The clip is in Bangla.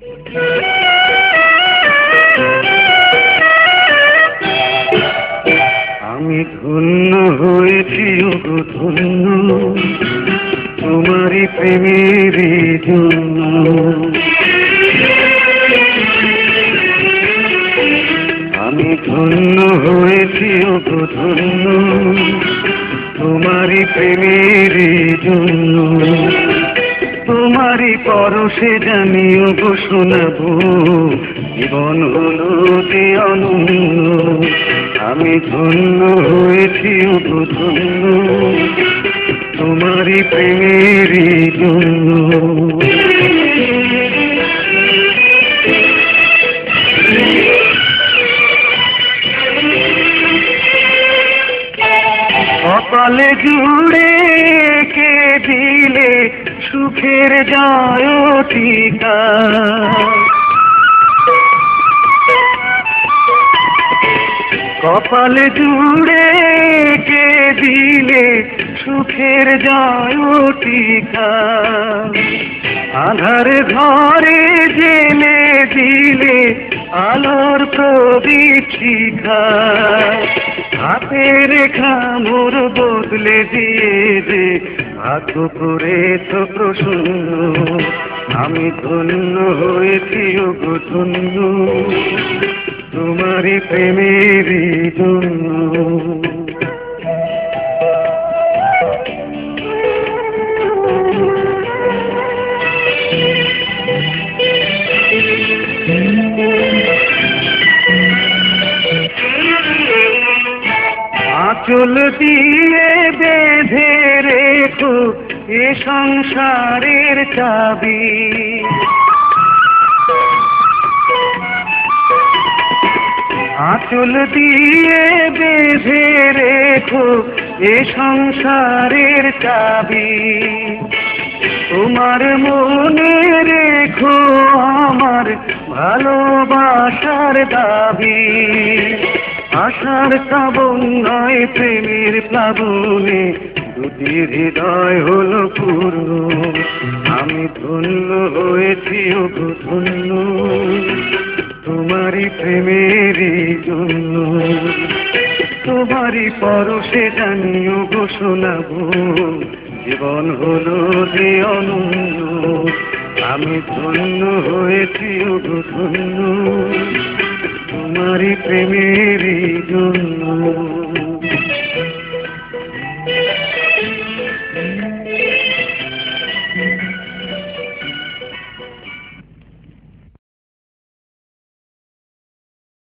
আমি ধন্য হয়েছি ওগো ধন্য তোমারই প্রেমের জন্য। আমি ধন্য হয়েছি ওগো ধন্য তোমারই প্রেমের জন্য। তোমারই পরশে জানি ওগো শোনাবো জীবন হলো যে অনন্য। আমি ধন্য হয়েছি ওগো ধন্য তোমারই প্রেমের জন্য। কপালে জুড়ে কে দিলে সুখের যায় টিকা। কপালে জুড়ে কে দিলে সুখের যায় টিকা। আধার ঘরে জেলে দিলে আলোর প্রদীপ শিখা। হাতে রেখা মোর বদলে দিয়ে যে ভাগ্য করেছ প্রসন্ন। আমি ধন্য হয়েছি ওগো ধন্য তোমারই প্রেমের জন্য। আঁচল দিয়ে বেঁধে রেখো এ সংসারের চাবি। আঁচল দিয়ে বেঁধে রেখো এ সংসারের চাবি। তোমার মনে রেখো আমার ভালোবাসার দাবি। আশার শ্রাবণ নয় প্রেমের প্লাবনে দুটি হৃদয় হলো পূর্ণ। আমি ধন্য হয়েছি ওগো ধন্য তোমারই প্রেমের জন্য। তোমারই পরশে জানি ওগো শোনাবো জীবন হলো যে অনন্য। আমি ধন্য হয়েছি ওগো ধন্য তোমারই প্রেমের জন্য।